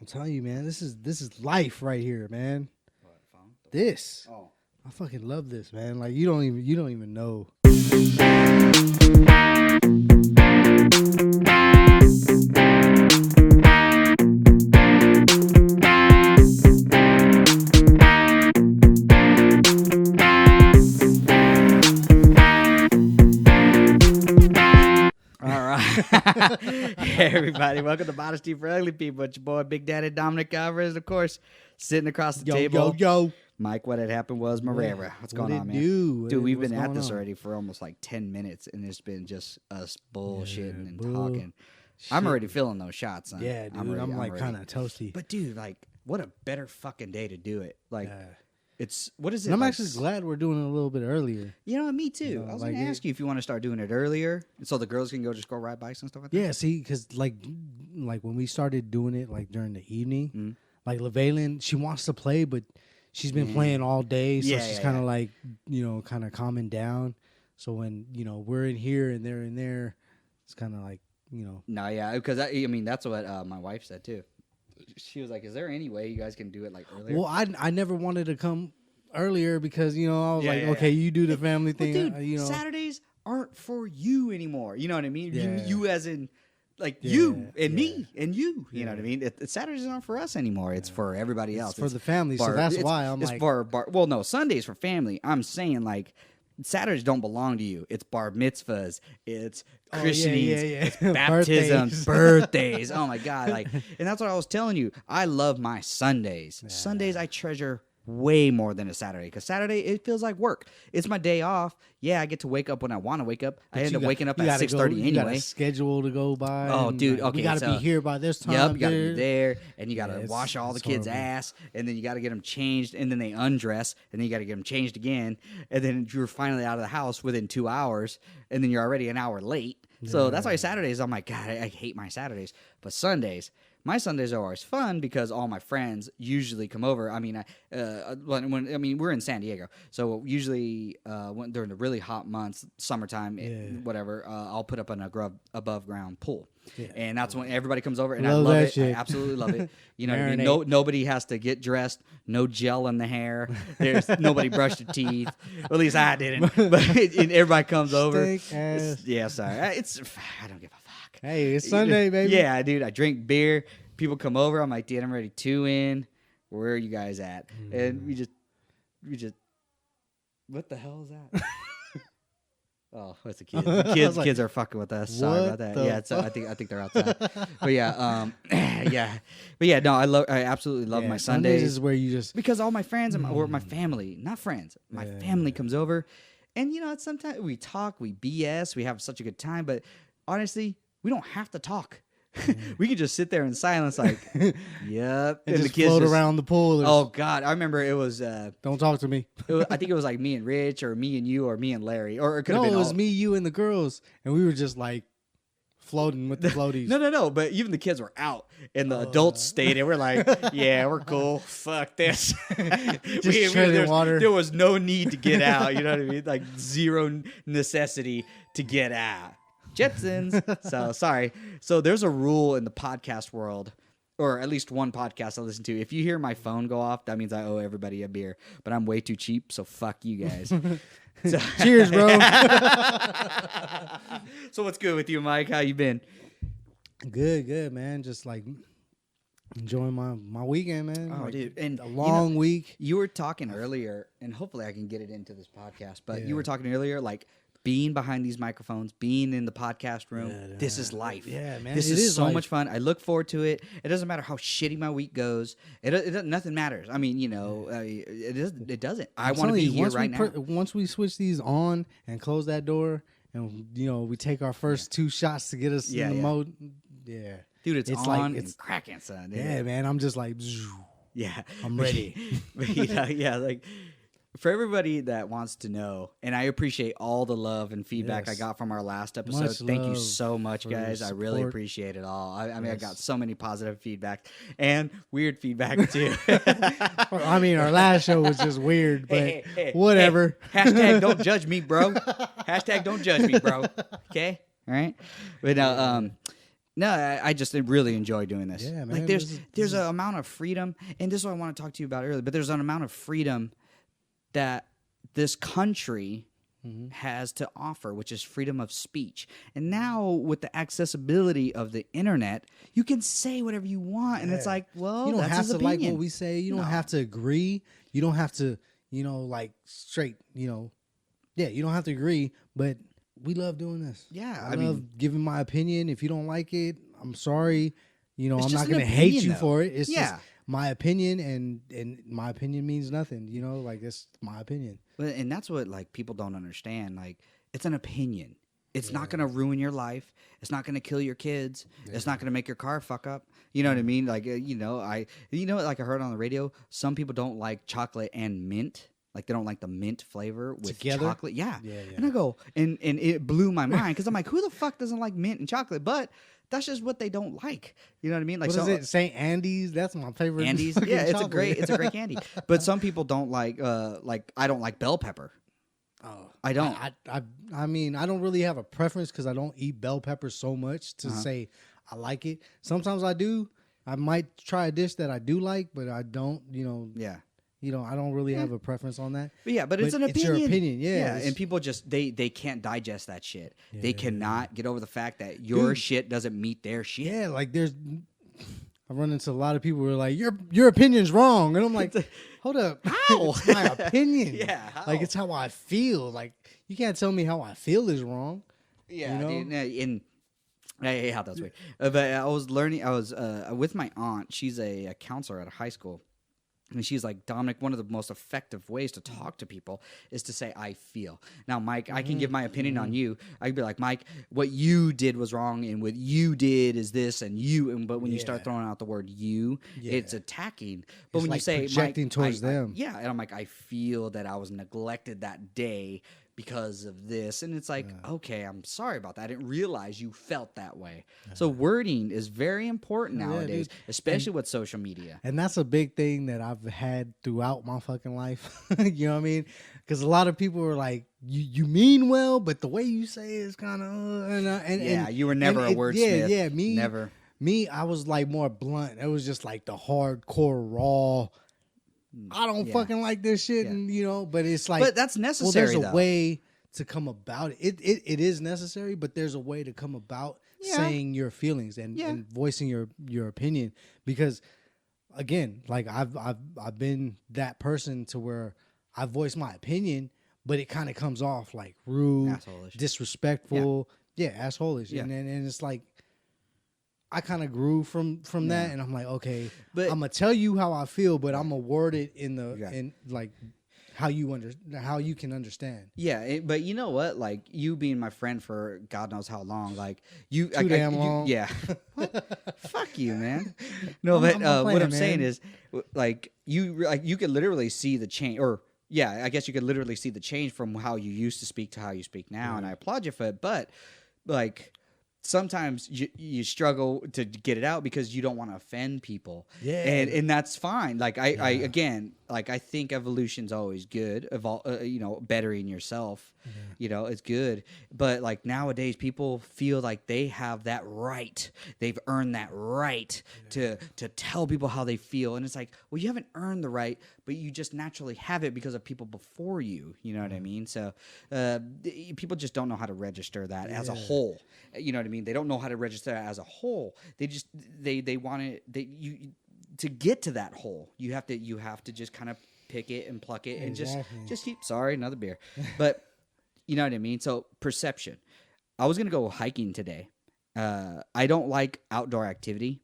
I'm telling you, man, this is life right here, man. What, phone? This. Oh. I fucking love this, man. Like you don't even know. Hey everybody, welcome to Modesty for Ugly People. It's your boy Big Daddy Dominic Alvarez, of course, sitting across the table. Yo. Mike, what had happened was Marrera. What's going on, man? Dude, we've been at this already for almost like 10 minutes, and it's been just us bullshitting and talking. I'm already feeling those shots, son. Yeah, dude, I'm like kind of toasty. But dude, like, what a better fucking day to do it. Like, it's, what is it? And I'm like, actually glad we're doing it a little bit earlier. You know, me too. You know, I was like going to ask you if you want to start doing it earlier, so the girls can just go ride bikes and stuff like that. Yeah, see, because like when we started doing it, like during the evening, like LaVaylin, she wants to play, but she's been playing all day, so she's kind of like, kind of calming down. So when, we're in here and they're in there, it's kind of like, No, yeah, because I mean, that's what my wife said too. She was like, "Is there any way you guys can do it like earlier?" Well, I never wanted to come earlier because I was okay, you do the family thing. Well, dude, Saturdays aren't for you anymore. You know what I mean? Yeah. You as in like you and me and you. You know what I mean? Saturdays aren't for us anymore. It's for everybody else. It's for the family, so that's why I'm it's like, for well, no, Sundays for family. I'm saying like. Saturdays don't belong to you. It's bar mitzvahs. It's christenings. It's baptisms. Birthdays. Oh my God! Like, and that's what I was telling you. I love my Sundays. Yeah. Sundays I treasure way more than a Saturday because Saturday it feels like work. It's my day off. Yeah, I get to wake up when I want to wake up. But I end up waking up at 6:30 anyway. You got a schedule to go by. Oh, dude. Okay, we got to be here by this time. Yep, you got to be there, and you got to wash all the kids' ass, and then you got to get them changed, and then they undress, and then you got to get them changed again, and then you're finally out of the house within 2 hours, and then you're already an hour late. So that's why Saturdays, I'm like, God, I hate my Saturdays. But Sundays, my Sundays are always fun because all my friends usually come over. I mean, when we're in San Diego, so usually during the really hot months, summertime, whatever, I'll put up an above ground pool, and that's when everybody comes over, and I love it. Shit. I absolutely love it. You know what I mean? Nobody has to get dressed. No gel in the hair. There's nobody brushed their teeth. Well, at least I didn't. But and everybody comes over. Yeah, sorry. I don't give a fuck. Hey, it's Sunday, baby. Yeah, dude. I drink beer. People come over. I'm like, dude, I'm ready to in. Where are you guys at? And we just. What the hell is that? Oh, that's the kids. The kids are fucking with us. Sorry about that. Yeah, I think they're outside. But yeah, no, I absolutely love my Sundays. Sundays is where you just because all my friends or my family, not friends, my family comes over, and sometimes we talk, we BS, we have such a good time. But honestly, we don't have to talk. We could just sit there in silence, like, yep, and just the kids float around the pool. Oh God, I remember it was. Don't talk to me. I think it was like me and Rich, or me and you, or me and Larry, or it could have been. No, it was me, you, and the girls, and we were just like floating with the floaties. No. But even the kids were out, and the adults stayed, and we're like, yeah, we're cool. Fuck this. Treading water. There was no need to get out. You know what I mean? Like zero necessity to get out. Jetsons. So sorry. So there's a rule in the podcast world, or at least one podcast I listen to. If you hear my phone go off, that means I owe everybody a beer. But I'm way too cheap, so fuck you guys. So, cheers, bro. So what's good with you, Mike? How you been? Good, man. Just like enjoying my weekend, man. Oh, dude, and a long week. You were talking earlier, and hopefully I can get it into this podcast. But you were talking earlier, like. Being behind these microphones, being in the podcast room, this is life. Yeah, man. This is so much fun. I look forward to it. It doesn't matter how shitty my week goes. Nothing matters. I mean, it doesn't. I want to be here right now. Once we switch these on and close that door, and we take our first 2 shots to get us in the mode. Yeah, dude, it's on like, and cracking, son. Yeah, man. I'm just like, I'm ready. Like. For everybody that wants to know, and I appreciate all the love and feedback I got from our last episode. Thank you so much, guys. I really appreciate it all. I mean, I got so many positive feedback and weird feedback, too. I mean, our last show was just weird, but whatever. Hashtag don't judge me, bro. Hashtag don't judge me, bro. Okay? All right? But No, I just really enjoy doing this. Yeah, man. Like there's an amount of freedom, and this is what I want to talk to you about earlier. But there's an amount of freedom that this country has to offer, which is freedom of speech. And now with the accessibility of the internet, you can say whatever you want, and it's like, well, you don't that's have his to opinion. like what we say. You don't have to agree. You don't have to, like straight. You don't have to agree. But we love doing this. Yeah, I love giving my opinion. If you don't like it, I'm sorry. I'm not going to hate you for it. It's just my opinion, and my opinion means nothing. Like it's my opinion. And that's what like people don't understand. Like it's an opinion. It's not going to ruin your life. It's not going to kill your kids. It's not going to make your car fuck up. You know what I mean? Like like I heard on the radio, some people don't like chocolate and mint. Like they don't like the mint flavor with chocolate. Yeah. And I go, and it blew my mind because I'm like, who the fuck doesn't like mint and chocolate? But that's just what they don't like. You know what I mean? Like what is it? St. Andy's? That's my favorite. Andy's. Yeah, it's a great candy. But some people don't like I don't like bell pepper. Oh, I don't. I mean, I don't really have a preference because I don't eat bell pepper so much to say I like it. Sometimes I do. I might try a dish that I do like, but I don't. Yeah. I don't really have a preference on that. But it's an opinion. It's your opinion, yeah. And people just they can't digest that shit. Yeah. They cannot get over the fact that your shit doesn't meet their shit. Yeah, like I run into a lot of people who are like, your opinion's wrong, and I'm like, hold up, how? It's my opinion. How? Like it's how I feel. Like you can't tell me how I feel is wrong. Yeah, dude, and I hate how that's weird. But I was learning. I was with my aunt. She's a counselor at a high school. And she's like, Dominic, one of the most effective ways to talk to people is to say, I feel. Now, Mike, I can give my opinion on you. I could be like, Mike, what you did was wrong, and what you did is this, and you. But when you start throwing out the word you, it's attacking. But when like you say, projecting Mike, towards them. and I'm like, I feel that I was neglected that day because of this. And it's like, okay, I'm sorry about that. I didn't realize you felt that way. So wording is very important nowadays, especially with social media. And that's a big thing that I've had throughout my fucking life. You know what I mean? Because a lot of people are like, you mean well, but the way you say it is kind of... you were never a wordsmith. Yeah, me. Never. Me, I was like more blunt. It was just like the hardcore raw... I don't fucking like this shit, and but it's like, but that's necessary. Well, there's a way to come about it. It is necessary, but there's a way to come about saying your feelings and voicing your opinion. Because again, like I've been that person to where I voice my opinion, but it kind of comes off like rude, asshole-ish. Disrespectful, asshole-ish, and it's like. I kind of grew from that, and I'm like, okay, but I'm gonna tell you how I feel, but I'm gonna word it in like how you can understand. Yeah, but you know what? Like you being my friend for God knows how long, like you too damn long. Yeah, fuck you, man. No, but what I'm saying is, like you could literally see the change, or I guess you could literally see the change from how you used to speak to how you speak now, and I applaud you for it. But like. Sometimes you struggle to get it out because you don't want to offend people. Yeah. And that's fine. Like I again, like I think evolution's always good. Bettering yourself, it's good. But like nowadays people feel like they have that right. They've earned that right to tell people how they feel. And it's like, well, you haven't earned the right, but you just naturally have it because of people before you. You know what I mean? So people just don't know how to register that as a whole. You know what I mean? They don't know how to register that as a whole. They just they want it. To get to that whole, you have to just kind of pick it and pluck it and just keep. Sorry, another beer. But you know what I mean. So perception. I was gonna go hiking today. I don't like outdoor activity.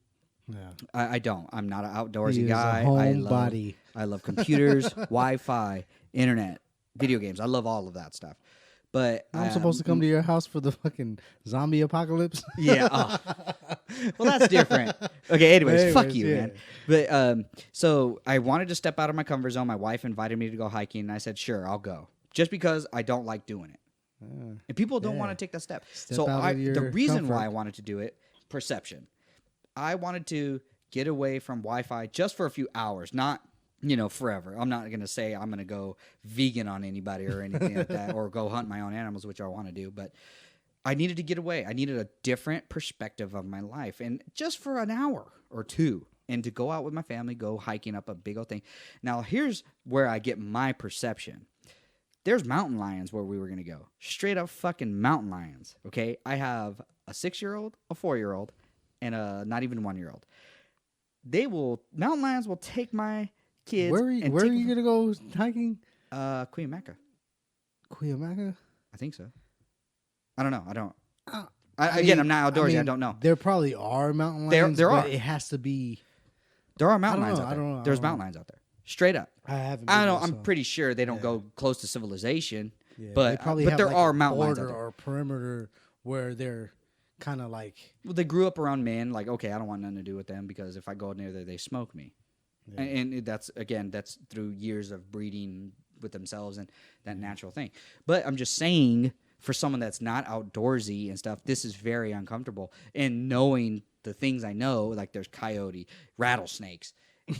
Yeah. I don't. I'm not an outdoorsy guy. I love computers, Wi-Fi, internet, video games. I love all of that stuff. But I'm supposed to come to your house for the fucking zombie apocalypse. Yeah. Well, that's different. Okay. Anyways, fuck you, man. But so I wanted to step out of my comfort zone. My wife invited me to go hiking, and I said, "Sure, I'll go," just because I don't like doing it, and people don't want to take that step. So the reason why I wanted to do it, perception. I wanted to get away from Wi-Fi just for a few hours, not. Forever. I'm not going to say I'm going to go vegan on anybody or anything like that, or go hunt my own animals, which I want to do. But I needed to get away. I needed a different perspective of my life, and just for an hour or two, and to go out with my family, go hiking up a big old thing. Now, here's where I get my perception. There's mountain lions where we were going to go. Straight up fucking mountain lions, okay? I have a 6-year-old, a 4-year-old, and a not even 1-year-old. Mountain lions will take my kids. Where are you going to go hiking? Cuyamaca. Cuyamaca? I think so. I don't know. I'm not outdoorsy. I don't know. There probably are mountain lions. There but are. It has to be. There are mountain lions out there. I don't know. There's mountain lions out there. Straight up. I haven't. I don't know. I'm pretty sure they don't go close to civilization. Yeah, but there are mountain lions out there. Or perimeter where they're kind of like. Well, they grew up around men. Like, okay, I don't want nothing to do with them because if I go near there, they smoke me. Yeah. And that's through years of breeding with themselves and that natural thing. But I'm just saying, for someone that's not outdoorsy and stuff, this is very uncomfortable. And knowing the things I know, like there's coyote, rattlesnakes,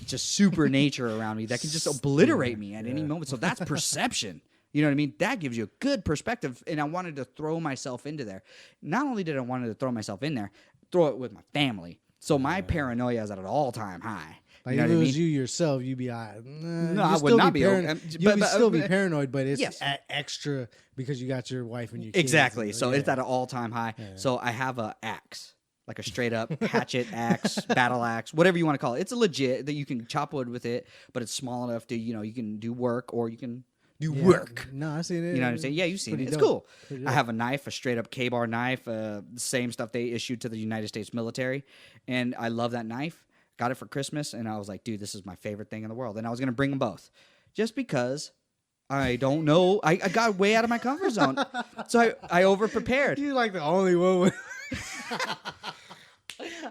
just super nature around me that can just obliterate me at any moment. So that's perception. You know what I mean? That gives you a good perspective. And I wanted to throw myself into there. Not only did I want to throw myself in there, throw it with my family. So my paranoia is at an all-time high. Like, you know if it was I mean? you yourself, you'd be all right. No, I would not be. You'd still be paranoid, but it's yes. extra because you got your wife and your kids. Exactly. So it's at an all-time high. Yeah. So I have a axe, like a straight-up hatchet, axe, battle axe, whatever you want to call it. It's a legit that you can chop wood with it, but it's small enough to, you can do work or you can do work. No, I seen it. You know what I'm saying? Yeah, you've seen it. It's cool. I have a knife, a straight-up K-bar knife, the same stuff they issued to the United States military, and I love that knife. Got it for Christmas, and I was like, dude, this is my favorite thing in the world. And I was going to bring them both just because I don't know. I got way out of my comfort zone. So I over-prepared. You're like the only one with...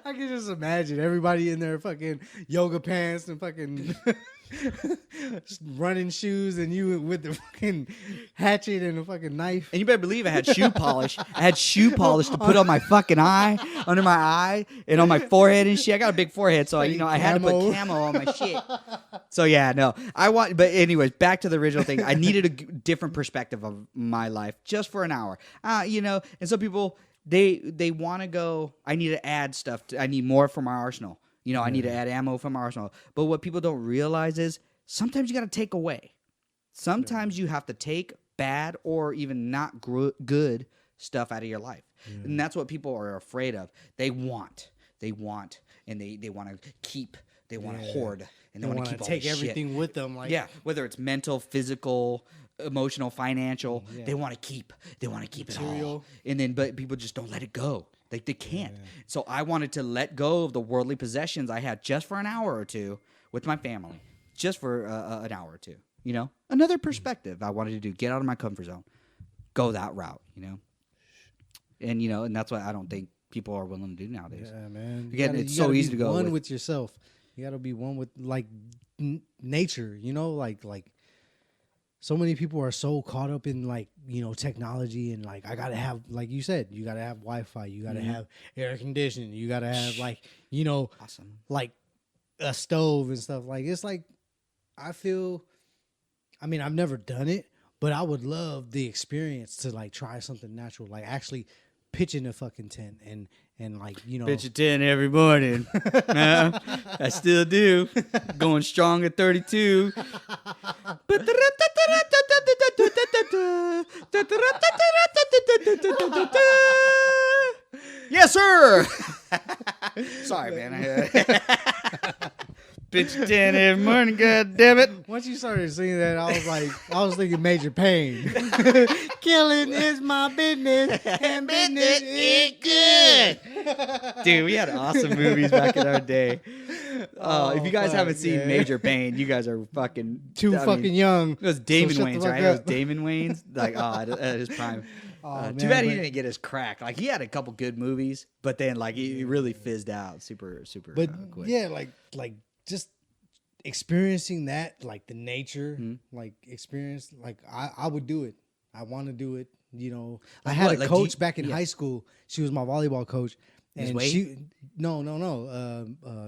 I can just imagine everybody in their fucking yoga pants and fucking running shoes, and you with the fucking hatchet and a fucking knife. And you better believe I had shoe polish. I had shoe polish to put on my fucking eye, under my eye, and on my forehead and shit. I got a big forehead, so I had to put camo on my shit. So yeah, no, but anyways, back to the original thing. I needed a different perspective of my life just for an hour, and some people. They want to go, I need to add stuff. I need more from our arsenal. I need to add ammo from our arsenal. But what people don't realize is sometimes you got to take away. Sometimes you have to take bad or even not good stuff out of your life. Yeah. And that's what people are afraid of. They want, and they want to keep. They want to hoard, and they want to keep all take this everything shit. with them. Like, whether it's mental, physical, emotional, financial, they want to keep. They want to keep Material. It all. And then, but people just don't let it go. They can't. Yeah. So I wanted to let go of the worldly possessions I had just for an hour or two with my family, just for an hour or two. Another perspective I wanted to do. Get out of my comfort zone. Go that route. And and that's what I don't think people are willing to do nowadays. Yeah, man. Again, it's so easy to go one with yourself. You got to be one with like nature. Like. So many people are so caught up in like, technology and like, I got to have, like you said, you got to have Wi-Fi. You got to have air conditioning. You got to have like, awesome. Like a stove and stuff. Like, it's like, I've never done it, but I would love the experience to like try something natural, like actually pitch in a fucking tent and like, pitch a tent every morning. I still do. Going strong at 32. Yes, sir. Sorry, man. Pitch a tent every morning, god damn it. Once you started singing that, I was thinking Major Pain. Killing is my business, and business is good. Dude, we had awesome movies back in our day. If you guys haven't seen Major Pain, you guys are fucking fucking young. It was Damon Wayans, right? It was Damon Wayans, like at his prime. Too bad he didn't get his crack. Like he had a couple good movies, but then like he really fizzed out super quick. Yeah, like just experiencing that, like the nature, like experience, like I would do it. I want to do it. I had a coach back in high school. She was my volleyball coach, And she, no,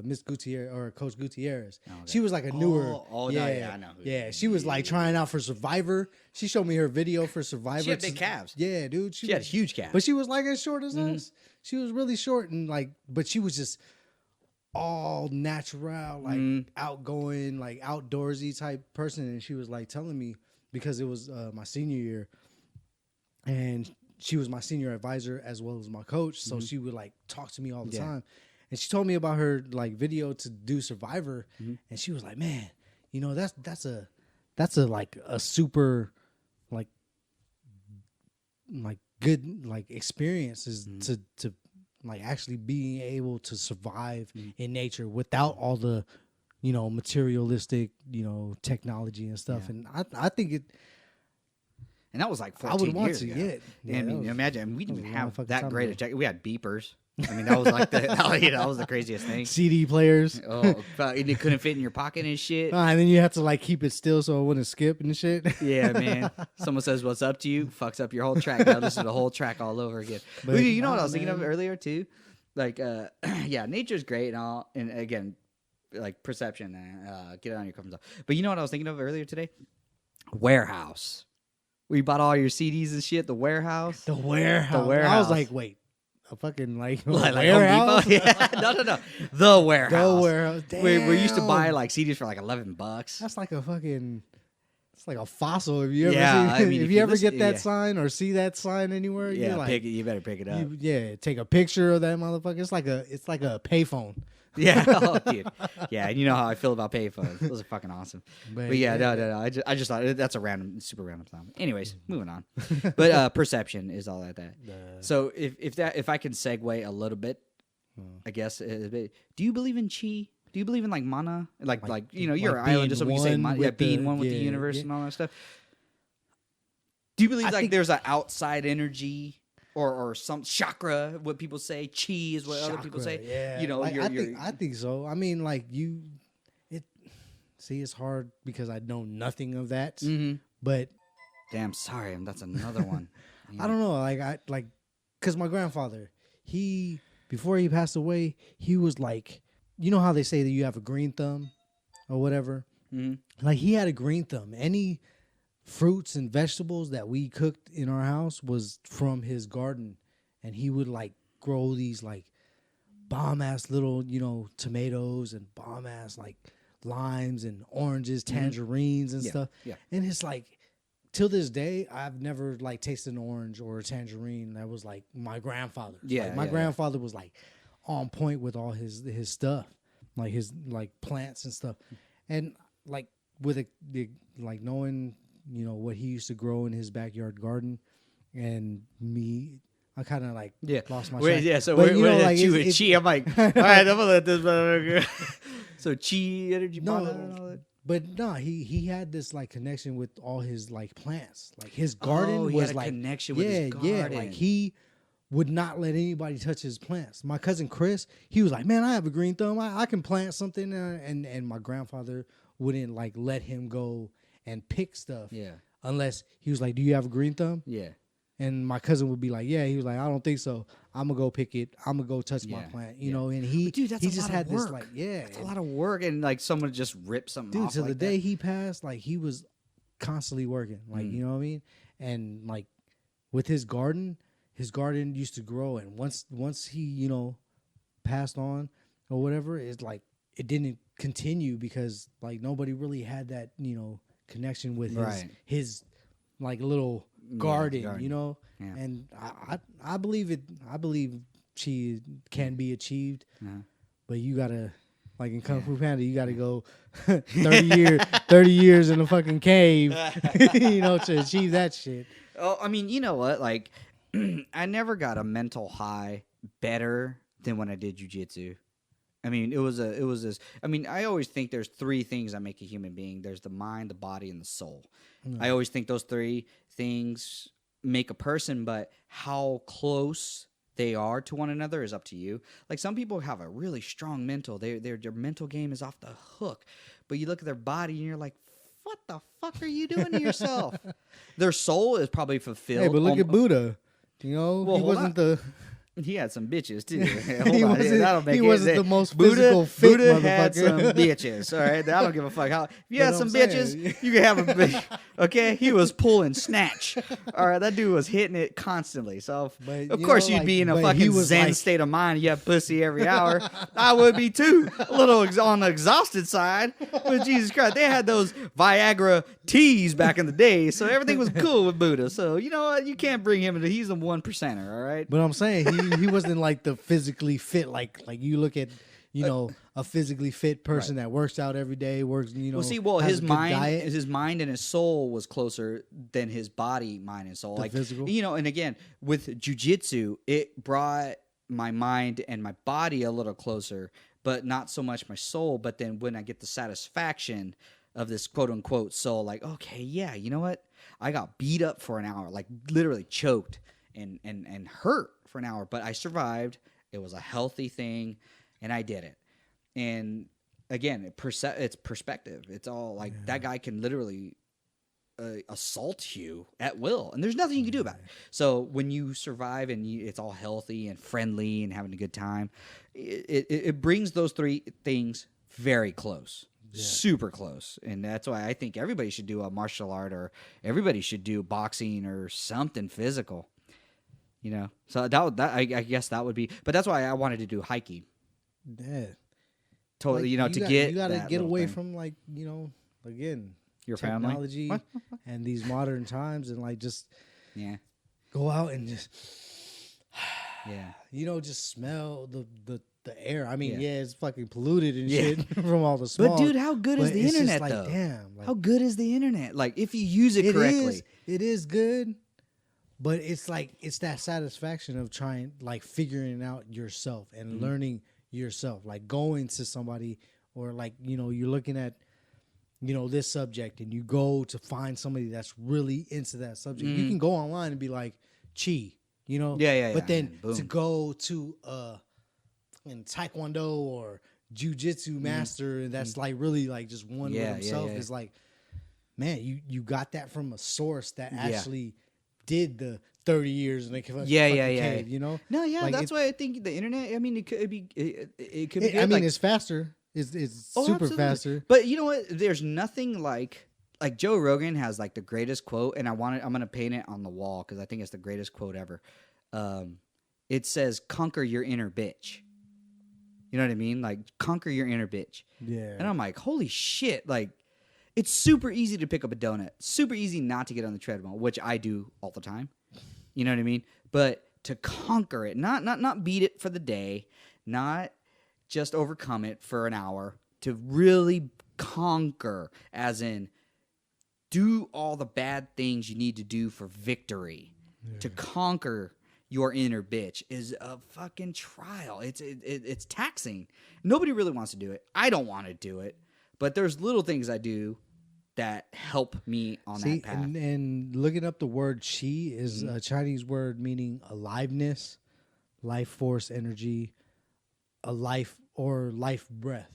Miss Gutierrez or Coach Gutierrez. Oh, okay. She was like a newer. I know. She was like trying out for Survivor. She showed me her video for Survivor. She had big calves. Yeah, dude. She had huge calves. But she was like as short as us. She was really short and like, but she was just all natural, like outgoing, like outdoorsy type person. And she was like telling me, because it was my senior year, and she was my senior advisor as well as my coach. So she would like talk to me all the time. And she told me about her like video to do Survivor. And she was like, man, you know, that's a like a super like good like experience is to like actually being able to survive in nature without all the, you know, materialistic, you know, technology and stuff. And I think it. And that was like 14 years ago. Yeah, I mean, imagine we didn't even have that great a tech. We had beepers. I mean, that was like that was the craziest thing. CD players. And it couldn't fit in your pocket and shit. And then you have to like keep it still so it wouldn't skip and shit. Yeah, man. Someone says what's up to you, fucks up your whole track. Now listen to the whole track all over again. But you know what I was thinking of earlier too? Like, yeah, nature's great and all. And again, like perception, get it on your comfort zone. But you know what I was thinking of earlier today? Warehouse. Where you bought all your CDs and shit. The warehouse. The warehouse. I was like, wait. A fucking like warehouse? Yeah. No. The warehouse. The warehouse. Damn. We used to buy like CDs for like $11. That's like a fucking. It's like a fossil. If you ever if you ever get that sign or see that sign anywhere, you're like, you better pick it up. Take a picture of that motherfucker. It's like a payphone. Yeah, dude. Yeah, and you know how I feel about payphones. Those are fucking awesome. But yeah, no. I just thought that's a super random thing. Anyways, moving on. But perception is all that. So if I can segue a little bit, I guess. Do you believe in chi? Do you believe in like mana? Like you know, you're an islander, so we say mana. Yeah, being one with the universe and all that stuff. Do you believe there's an outside energy? Or some chakra, what people say, chi is what other people say. Yeah. You know, like, I think so. I mean, like it's hard because I know nothing of that. But damn, sorry, that's another one. I don't know, because my grandfather, before he passed away, he was like, you know how they say that you have a green thumb or whatever. Like he had a green thumb. Any fruits and vegetables that we cooked in our house was from his garden, and he would like grow these like bomb ass little, you know, tomatoes and bomb ass like limes and oranges, tangerines and stuff. Yeah. And it's like till this day I've never like tasted an orange or a tangerine that was like my grandfather. Yeah. Like, my grandfather was like on point with all his stuff, like his like plants and stuff. And like with like knowing, you know, what he used to grow in his backyard garden, and me, I kind of like lost my track. Yeah, so we're like, chi. I'm like, all right, I'm gonna let this motherfucker. So chi, energy, and all that. But no, he had this like connection with all his like plants. Like his garden was like connection with his garden. Yeah, like he would not let anybody touch his plants. My cousin Chris, he was like, man, I have a green thumb. I can plant something, and my grandfather wouldn't like let him go and pick stuff. Yeah. Unless he was like, do you have a green thumb? Yeah. And my cousin would be like, yeah. He was like, I don't think so. I'm going to go pick it. I'm going to go touch my plant. You know, and he just had this like, it's a lot of work. And like someone just ripped something off. Dude, to the day he passed, like he was constantly working. Like, you know what I mean? And like with his garden used to grow. And once he, you know, passed on or whatever, it's like it didn't continue because like nobody really had that, you know, connection with his like little garden, you know. And I believe it. I believe chi can be achieved, but you gotta, like in Kung Fu Panda, you gotta go 30 years in a fucking cave, you know, to achieve that shit. Oh, I mean, you know what? Like, I never got a mental high better than when I did jujitsu. I mean, it was this. I mean, I always think there's three things that make a human being. There's the mind, the body, and the soul. I always think those three things make a person, but how close they are to one another is up to you. Like some people have a really strong mental. Their mental game is off the hook. But you look at their body and you're like, what the fuck are you doing to yourself? Their soul is probably fulfilled. Hey, but look at Buddha. You know, he wasn't the... He had some bitches too. He wasn't the most physical fit Buddha motherfucker. had some bitches. All right, I don't give a fuck. If you had some bitches, you can have a bitch. Okay, he was pulling snatch. All right, that dude was hitting it constantly. So of course you'd be in a fucking zen state of mind. You have pussy every hour. I would be too. A little on the exhausted side. But Jesus Christ, they had those Viagra teas back in the day, so everything was cool with Buddha. So you know what? You can't bring him into. He's a 1%er. All right. But I'm saying he wasn't like the physically fit like you look at a physically fit person that works out every day, works his mind and his soul was closer than his body, mind and soul. Like physical. And again with jiu-jitsu, it brought my mind and my body a little closer, but not so much my soul. But then when I get the satisfaction of this quote unquote soul, like, okay, yeah, you know what? I got beat up for an hour, like literally choked and hurt for an hour, but I survived. It was a healthy thing, and I did it. And again, it's perspective. It's all like that guy can literally assault you at will, and there's nothing you can do about it. So when you survive and it's all healthy and friendly and having a good time, it brings those three things very close. Yeah. Super close. And that's why I think everybody should do a martial art, or everybody should do boxing or something physical. So I guess that would be, but that's why I wanted to do hiking. Yeah. Totally, you gotta get away from again, your technology family and these modern times, and just go out and just just smell the air. I mean, it's fucking polluted and shit from all the smoke. But dude, how good is the internet though? Damn, how good is the internet? Like if you use it correctly, it is good. But it's that satisfaction of trying, figuring out yourself and learning yourself, going to somebody, or you're looking at, this subject, and you go to find somebody that's really into that subject. You can go online and be like, chi, But then to go to in Taekwondo or Jiu-Jitsu master, that's really just one with himself is man, you got that from a source that actually did the 30 years in a cave, No, that's why I think the internet, I mean, it could be good. I mean, it's faster. It's super absolutely. Faster. But you know what? There's nothing like Joe Rogan has the greatest quote, and I'm going to paint it on the wall because I think it's the greatest quote ever. It says, "Conquer your inner bitch." You know what I mean? Conquer your inner bitch. Yeah. And I'm like, holy shit. It's super easy to pick up a donut. Super easy not to get on the treadmill, which I do all the time. You know what I mean? But to conquer it, not beat it for the day, not just overcome it for an hour, to really conquer, as in do all the bad things you need to do for victory. Yeah. To conquer your inner bitch is a fucking trial. It's taxing. Nobody really wants to do it. I don't want to do it. But there's little things I do that help me on that path. And looking up the word qi is a Chinese word meaning aliveness, life force, energy, a life or life breath.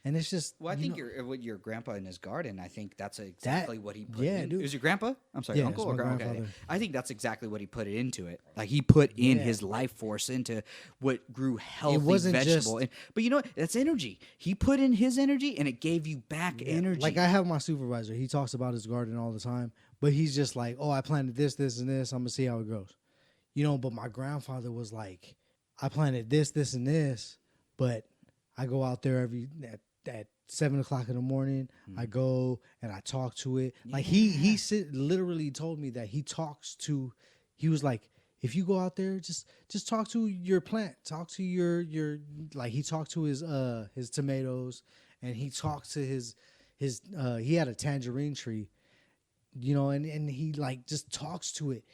And it's just... Well, I think with your grandpa in his garden, I think that's exactly what he put in. Dude. Is your grandpa? I'm sorry, uncle or grandpa? Okay. I think that's exactly what he put into it. He put in his life force into what grew healthy vegetable. But you know what? That's energy. He put in his energy, and it gave you back energy. I have my supervisor. He talks about his garden all the time. But he's just I planted this, this, and this. I'm going to see how it grows. But my grandfather was I planted this, this, and this. But I go out there at 7 o'clock in the morning, I go and I talk to it. He literally told me that he was like, if you go out there, just talk to your plant, talk to your he talked to his tomatoes, and he talked to his he had a tangerine tree, and he just talks to it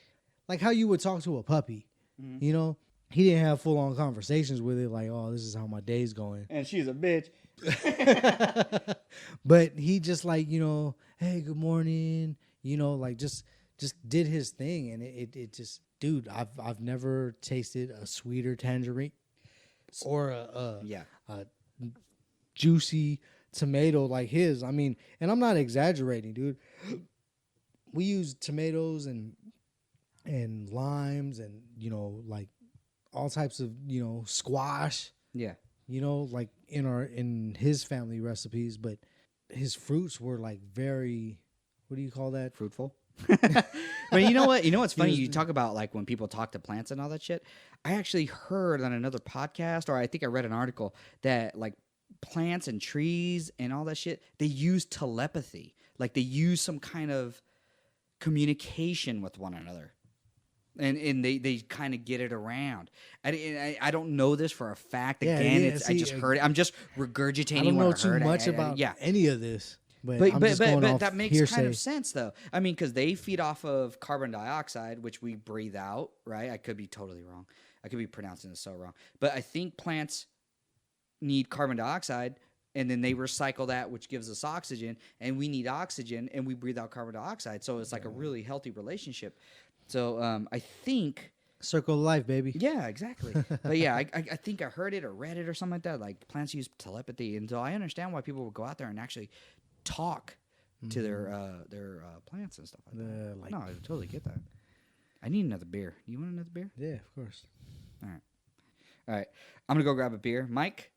like how you would talk to a puppy, He didn't have full on conversations with it oh, this is how my day's going. And she's a bitch. But he just hey, good morning, just did his thing, and it just, dude, I've never tasted a sweeter tangerine or a juicy tomato like his. I mean, and I'm not exaggerating, dude. We use tomatoes and limes and all types of, squash. Yeah. Like in his family recipes, but his fruits were like very, what do you call that? Fruitful. But you know what? You know what's funny? You talk about like when people talk to plants and all that shit. I actually heard on another podcast, or I think I read an article that like plants and trees and all that shit, they use telepathy. Like they use some kind of communication with one another. And they kind of get it around. I don't know this for a fact. Again, I just heard it. I'm just regurgitating. I don't know what I heard. too much about any of this. But that makes hearsay. kind of sense, though. I mean, because they feed off of carbon dioxide, which we breathe out, right? I could be totally wrong. I could be pronouncing this so wrong. But I think plants need carbon dioxide, and then they recycle that, which gives us oxygen, and we need oxygen, and we breathe out carbon dioxide. So it's like a really healthy relationship. So I think... Circle of life, baby. Yeah, exactly. But yeah, I think I heard it or read it or something like that. Like plants use telepathy, and so I understand why people would go out there and actually talk to their plants and stuff like that. No, I totally get that. I need another beer. You want another beer? Yeah, of course. All right. I'm gonna go grab a beer. Mike,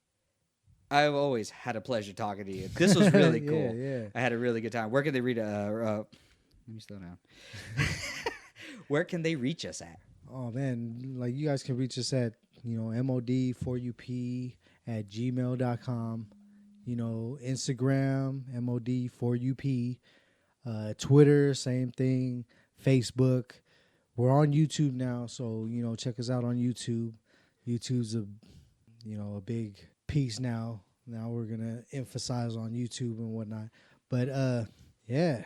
I've always had a pleasure talking to you. This was really cool. Yeah. I had a really good time. Where can they read? Let me slow down. Where can they reach us at? Oh man, like you guys can reach us at mod4up@gmail.com. Instagram mod4up, Twitter same thing, Facebook. We're on YouTube now, so check us out on YouTube. YouTube's a big piece now. Now we're gonna emphasize on YouTube and whatnot. But yeah,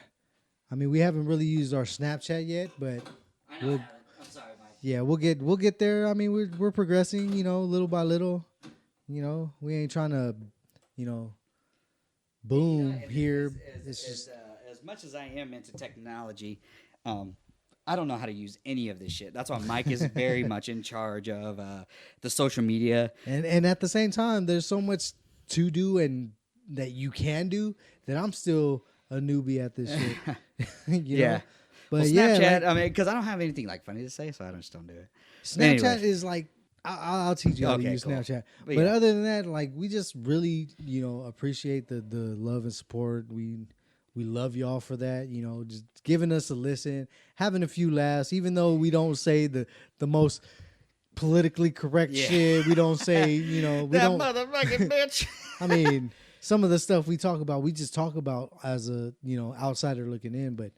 I mean we haven't really used our Snapchat yet, but I'm sorry, Mike. Yeah, we'll get there. I mean we're progressing, little by little. We ain't trying to boom here. It's just as much as I am into technology, I don't know how to use any of this shit. That's why Mike is very much in charge of the social media. And at the same time, there's so much to do and that you can do that I'm still a newbie at this shit. Yeah. But Snapchat, I mean, because I don't have anything like funny to say, so I just don't do it. Snapchat is like, I'll teach you how to use Snapchat. But other than that, like we just really, appreciate the love and support. We love y'all for that. Just giving us a listen, having a few laughs, even though we don't say the most politically correct shit. We don't say, we that don't motherfucking bitch. I mean, some of the stuff we talk about, we just talk about as a, outsider looking in, but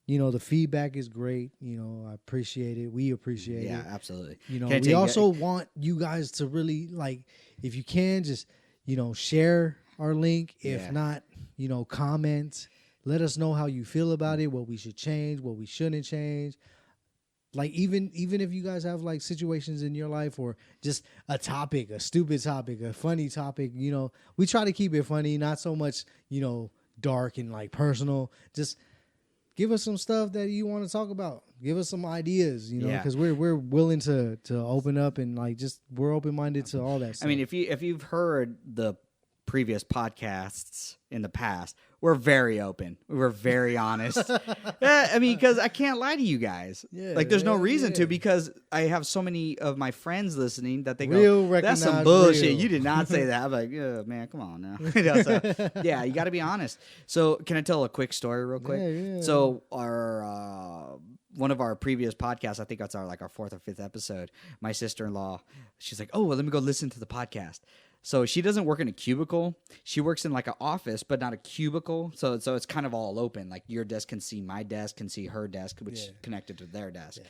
the feedback is great. I appreciate it. We appreciate it. Yeah, absolutely. We also want you guys to really, like, if you can, just, share our link. If not, comment. Let us know how you feel about it, what we should change, what we shouldn't change. Like, even if you guys have, like, situations in your life or just a topic, a stupid topic, a funny topic, we try to keep it funny, not so much, dark and, like, personal. Just give us some stuff that you want to talk about. Give us some ideas, because we're willing to open up and like we're open minded to all that stuff. I mean, if you've heard the previous podcasts in the past, we're very open. We're very honest. I mean, because I can't lie to you guys. Yeah, like, there's no reason to, because I have so many of my friends listening that they go, "That's some bullshit. Real. You did not say that." I'm like, "Yeah, man, come on now." So, yeah, you got to be honest. So, can I tell a quick story real quick? Yeah. So, our one of our previous podcasts, I think that's our 4th or 5th episode. My sister-in-law, she's like, "Oh, well, let me go listen to the podcast." So she doesn't work in a cubicle. She works in like an office, but not a cubicle. So it's kind of all open. Like your desk can see my desk, can see her desk, which is connected to their desk. Yeah.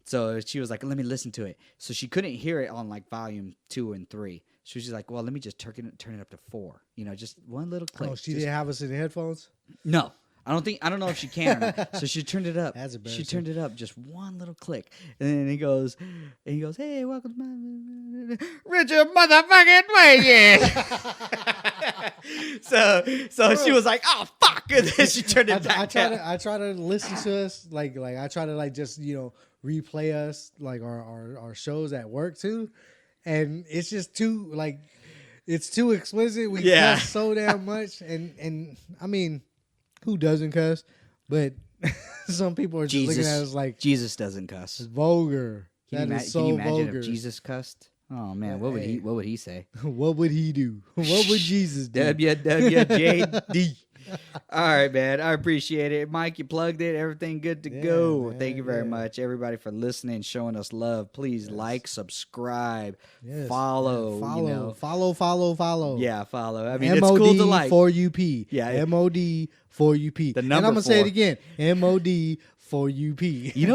So she was like, "Let me listen to it." So she couldn't hear it on like volume 2 and 3. So she's like, "Well, let me just turn it up to 4. Just one little click." Oh, she didn't have us in the headphones? No. I don't know if she can or not. So she turned it up. That's embarrassing. She turned it up just one little click. And then he goes, "Hey, welcome to my Richard motherfucking Wagon." So she was like, "Oh fuck." And then she turned it back up. I try to listen to us like I try to like just, replay us like our shows at work too. And it's just too like it's too explicit. We cuss so damn much and I mean, who doesn't cuss? But some people are just looking at us like Jesus doesn't cuss. Vulgar. Can you imagine if Jesus cussed? Oh man, what would he say? What would he do? What would Jesus do? WWJD. All right, man. I appreciate it. Mike, you plugged it. Everything good to go. Man, thank you very much, everybody, for listening, showing us love. Please like, subscribe, follow. Follow. Yeah, follow. I mean, it's cool to like. MOD4UP. Yeah. MOD4UP. The number and I'm going to 4. say it again. MOD4UP. You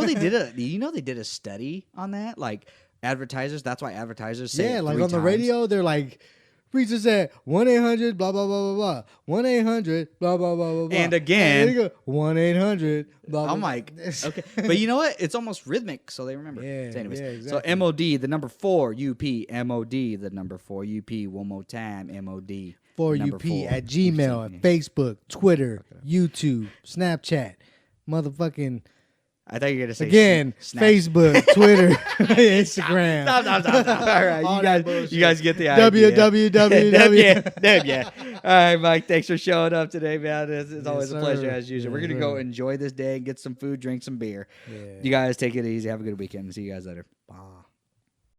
know they did a study on that? Like advertisers. That's why advertisers say it like 3 on the times. radio, they're like, preacher said 1-800 blah blah blah blah blah 1-800 blah blah blah blah blah. And again, 1-800 blah blah. I'm like, okay, but you know what? It's almost rhythmic, so they remember. Yeah. So anyways, Exactly. so MOD, the number 4 UP, MOD, the number 4 UP. One more time, MOD 4UP at Gmail, at Facebook, Twitter, YouTube, Snapchat, motherfucking. I thought you were gonna say again, Facebook, Twitter, Instagram. Stop. All right, you guys get the idea. www. Yeah. All right, Mike. Thanks for showing up today, man. It's always a pleasure as usual. We're gonna go enjoy this day and get some food, drink some beer. Yeah. You guys take it easy. Have a good weekend. See you guys later. Bye.